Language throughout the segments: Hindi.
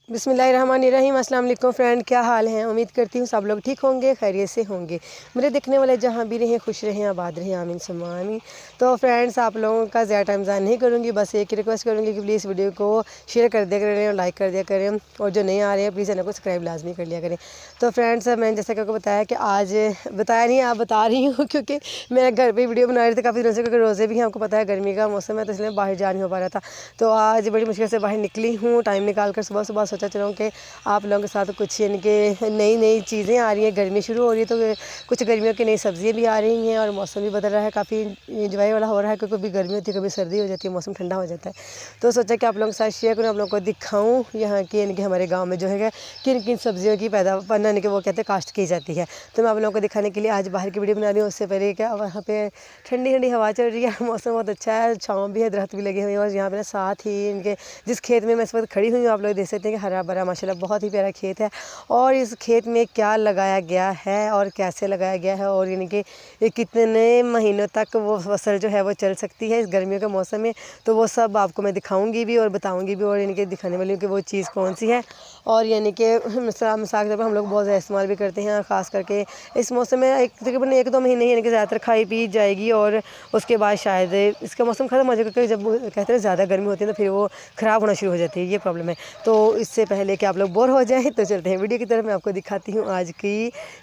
बिस्मिल्लाहिर्रहमानिर्रहीम। अस्सलाम वालेकुम फ्रेंड, क्या हाल है। उम्मीद करती हूँ सब लोग ठीक होंगे, खैरियत से होंगे। मेरे देखने वाले जहाँ भी रहें खुश रहें, आबाद रहें, आमीन सुम्मा आमीन। तो फ्रेंड्स, आप लोगों का ज़्यादा टाइम ज़ाया नहीं करूँगी, बस एक ही रिक्वेस्ट करूँगी कि प्लीज़ वीडियो को शेयर कर दिया करें और लाइक कर दिया करें, और जो नहीं आ रहे हैं प्लीज़ चैनल को सब्सक्राइब लाजमी कर लिया करें। तो फ्रेंड्स, मैंने जैसा कि आपको बताया कि आज बताया नहीं, आप बता रही हूँ क्योंकि मैं घर पर वीडियो बना रही थी काफ़ी दिनों से, क्योंकि रोज़े भी हैं, आपको पता है गर्मी का मौसम है, तो इसलिए बाहर जा नहीं हो पा रहा था। तो आज बड़ी मुश्किल से बाहर निकली हूँ, टाइम निकाल कर सुबह सुबह सोचा चलो कि आप लोगों के साथ कुछ यानी कि नई नई चीज़ें आ रही हैं, गर्मी शुरू हो रही है तो कुछ गर्मियों की नई सब्ज़ियाँ भी आ रही हैं, और मौसम भी बदल रहा है, काफ़ी इंजॉय वाला हो रहा है, क्योंकि कभी गर्मी होती है कभी सर्दी हो जाती है, मौसम ठंडा हो जाता है। तो सोचा कि आप लोगों के साथ शेयर करूँ, आप लोगों को दिखाऊँ यहाँ की यानी कि हमारे गाँव में जो है किन किन सब्ज़ियों की पैदावार यानी कि वो कहते हैं काश्त की जाती है। तो मैं आप लोगों को दिखाने के लिए आज बाहर की वीडियो बना रही हूँ। उससे पहले क्या वहाँ पे ठंडी ठंडी हवा चल रही है, मौसम बहुत अच्छा है, छाँव भी है, दरख्त भी लगे हुए हैं, और यहाँ पे ना साथ ही इनके जिस खेत में मैं इस वक्त खड़ी हुई हूँ, आप लोग देख सकते हैं कि हरा भरा माशाल्लाह बहुत ही प्यारा खेत है। और इस खेत में क्या लगाया गया है और कैसे लगाया गया है, और यानी कि ये कितने महीनों तक वो फसल जो है वो चल सकती है इस गर्मियों के मौसम में, तो वो सब आपको मैं दिखाऊंगी भी और बताऊंगी भी, और यानी कि दिखाने वाली हूँ कि वो चीज़ कौन सी है। और यानी कि मिसाल के तौर पर हम लोग बहुत ज़्यादा इस्तेमाल भी करते हैं, ख़ास करके इस मौसम में एक तकरीबन 1-2 महीने यानी कि ज़्यादातर खाई पी जाएगी, और उसके बाद शायद इसका मौसम ख़त्म हो जाएगा, क्योंकि जब वो कहते हैं ज़्यादा गर्मी होती है तो फिर वो ख़राब होना शुरू हो जाती है, ये प्रॉब्लम है। तो इससे पहले कि आप लोग बोर हो जाएँ तो चलते हैं वीडियो की तरफ, मैं आपको दिखाती हूँ आज की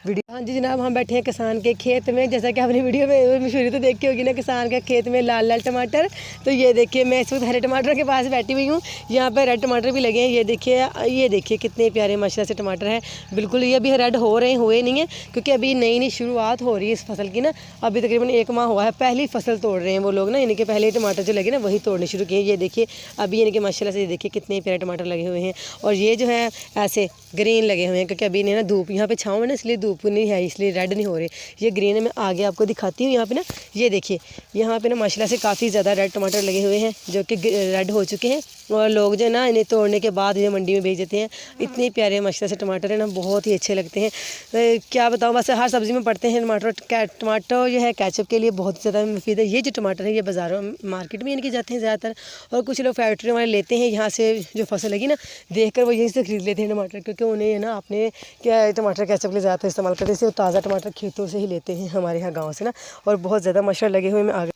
वीडियो। हाँ जी जनाब, हम बैठे हैं किसान के खेत में, जैसा कि आपने वीडियो में मशहूरी तो देखी होगी ना, किसान के खेत में लाल लाल टमाटर। तो ये देखिए, मैं इस वक्त हरे टमाटर के पास बैठी हुई हूँ, यहाँ पर रेड टमाटर भी लगे हैं, ये देखिए कितने प्यारे माशाल्लाह से टमाटर हैं। बिल्कुल ये अभी रेड हो रहे हैं, हुए नहीं हैं, क्योंकि अभी नई नई शुरुआत हो रही है इस फसल की ना, अभी तकरीबन 1 माह हुआ है, पहली फसल तोड़ रहे हैं वो लोग ना, यानी कि पहले टमाटर जो लगे ना वही तोड़ने शुरू किए। ये देखिए अभी यानी कि माशाल्लाह से देखिए कितने प्यारे टमाटर लगे हुए हैं, और ये जो है ऐसे ग्रीन लगे हुए हैं, क्योंकि अभी नहीं ना धूप यहाँ पे छाँव है ना, इसलिए धूप नहीं है, इसलिए रेड नहीं हो रहे, ये ग्रीन है। मैं आगे आपको दिखाती हूँ। यहाँ पे ना ये देखिए, यहाँ पे ना माशाल्लाह से काफ़ी ज़्यादा रेड टमाटर लगे हुए हैं, जो कि रेड हो चुके हैं, और लोग जो है ना इन्हें तोड़ने के बाद जो मंडी में भेज देते हैं। इतने प्यारे माशाल्लाह से टमाटर है ना, बहुत ही अच्छे लगते हैं। क्या बताऊँ, बस हर सब्ज़ी में पड़ते हैं टमाटर। टमाटर जो है केचप के लिए बहुत ज़्यादा मुफीद है। ये जो टमाटर है ये बाज़ारों मार्केट में इनके जाते हैं ज़्यादातर, और कुछ लोग फैक्ट्री वाले लेते हैं यहाँ से, जो फसल लगी ना देख कर वो यहीं से खरीद लेते हैं टमाटर, क्योंकि उन्हें है ना अपने क्या टमाटर केचप के लिए ज़्यादा इस्तेमाल करते हैं, इसलिए ताज़ा टमाटर खेतों से ही लेते हैं हमारे यहाँ गाँव से ना, और बहुत ज़्यादा मशहूर लगे हुए में।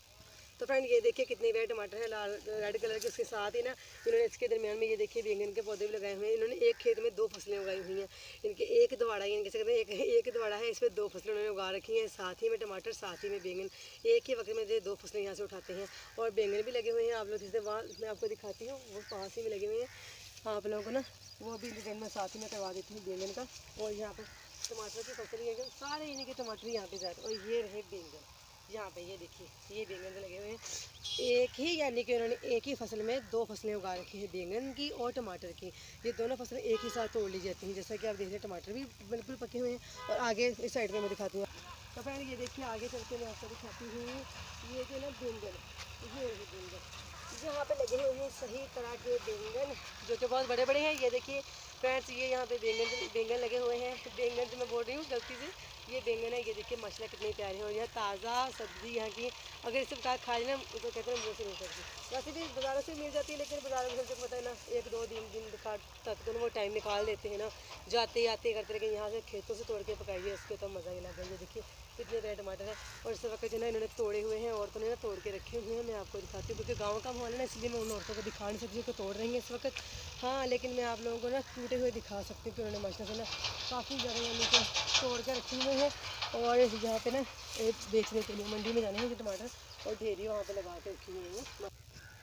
तो फ्रेंड ये देखिए कितने प्यारे टमाटर है, लाल रेड कलर के। उसके साथ ही ना इन्होंने इसके दरमियान में ये देखिए बैंगन के पौधे भी लगाए हुए हैं। इन्होंने एक खेत में 2 फसलें उगाई हुई हैं, इनके एक दवाड़ा ही इनके सकते हैं, एक दवाड़ा है, इसमें 2 फसलें उन्होंने उगा रखी हैं, साथ ही में टमाटर साथ ही में बैंगन, एक ही वक्त में 2 फसलें यहाँ से उठाते हैं। और बैंगन भी लगे हुए हैं, आप लोग जिससे वहाँ मैं आपको दिखाती हूँ, वो पास ही में लगे हुए हैं। आप लोगों को ना वो भी डिटेल में साथ ही में करवा देती हूँ बैंगन का। और यहाँ पर टमाटर की फसल है, सारे यानी कि टमाटर यहाँ पे जाते हैं, और ये रहे बैंगन। यहाँ पे ये देखिए ये बैंगन लगे हुए हैं, एक ही यानी कि उन्होंने एक ही फसल में 2 फसलें उगा रखी हैं, बैंगन की और टमाटर की। ये दोनों फसलें एक ही साथ तोड़ ली जाती हैं, जैसा कि आप देख रहे हैं टमाटर भी बिल्कुल पके हुए हैं। और आगे इस साइड में मैं दिखाती हूँ। तो फ्रेंड ये देखिए आगे चल के मैं आपको दिखाती हूँ, ये जो ना बैंगन, ये बैंगन यहाँ पे लगे हुए हैं सही तरह के बैंगन, जो कि बहुत बड़े बड़े हैं। ये देखिए फ्रेंड्स, ये यहाँ पे बैंगन लगे हुए हैं, बैंगन जो मैं बोल रही हूँ गलती से, ये बैंगन है। ये देखिए माशाल्लाह कितने प्यारे हैं, और यह ताज़ा सब्ज़ी यहाँ की, अगर इसे खा लेना तो कहते हैं मुँह से नहीं सकती। वैसे भी बाज़ारों से मिल जाती है, लेकिन बाज़ारों में सबको पता है ना 1-2 दिन तक तो वो टाइम निकाल देते हैं ना, जाते आते करते रहे, यहाँ से खेतों से तोड़ के पकाइए, इसके तो मज़ा ही लगा। ये देखिए कितने प्यारे टमाटर है, और इस वक्त जो है इन्होंने तोड़े हुए हैं, औरतों ने ना तोड़ के रखे हुए हैं। मैं आपको दिखाती हूँ, क्योंकि गाँव का माहौल है ना, इसलिए मैं उन औरतों को दिखा नहीं सकती को तोड़ रही हैं इस वक्त। हाँ, लेकिन मैं आप लोगों को ना टूटे हुए दिखा सकती हूँ कि उन्होंने माशाल्लाह से ना काफ़ी ज़्यादा यानी कि तोड़ के रखे हुए हैं, और यहाँ पे ना बेचने के लिए मंडी में जाने हैं ये टमाटर, और ढेरी वहाँ पे लगा के रखी हुई हैं।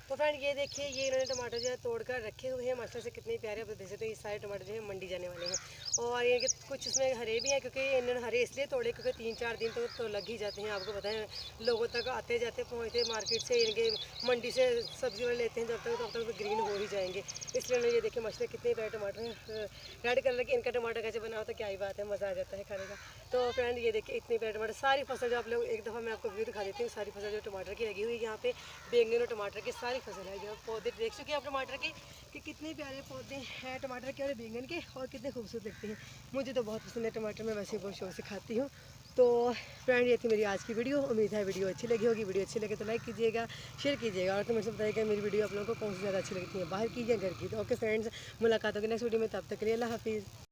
तो फ्रेंड ये देखिए, ये इन्होंने टमाटर जो है तोड़ कर रखे हुए हैं, माशाल्लाह से कितने प्यारे। आप देख सकते हैं ये सारे टमाटर जो है मंडी जाने वाले हैं, और ये कि कुछ इसमें हरे भी हैं, क्योंकि इन्होंने हरे इसलिए तोड़े क्योंकि 3-4 दिन तो लग ही जाते हैं। आपको पता है लोगों तक आते जाते पहुँचते मार्केट से, इनके मंडी से सब्ज़ी वाले लेते हैं, तब तक तो ग्रीन हो ही जाएंगे, इसलिए उन्होंने ये देखिए माशाल्लाह कितने प्यारे टमाटर हैं, रेड कलर के। इनका टमाटर कैसे बना हो तो क्या ही बात है, मज़ा आ जाता है खाने का। तो फ्रेंड ये देखिए इतने प्यारे टमाटर, सारी फसल जो आप लोग एक दफ़ा मैं आपको व्यू दिखा देती हूँ, सारी फसल जो टमाटर की लगी हुई है यहाँ पे, बैंगन और टमाटर की सारी फसल है। जो पौधे देख चुके हैं आप टमाटर के कि कितने प्यारे पौधे हैं टमाटर के और बैंगन के, और कितने खूबसूरत लगते हैं। मुझे तो बहुत पसंद है टमाटर, मैं वैसे बहुत शौक से खाती हूँ। तो फ्रेंड ये थी मेरी आज की वीडियो। उम्मीद है वीडियो अच्छी लगी होगी। वीडियो अच्छी लगे तो लाइक कीजिएगा, शेयर कीजिएगा और तो मुझे बताइएगा मेरी वीडियो आप लोगों को कौन सी ज़्यादा अच्छी लगती है, बाहर की या घर की। तो ओके फ्रेंड्स, मुलाकात होगी नेक्स्ट वीडियो में, तब तक के लिए अल्लाह हाफिज़।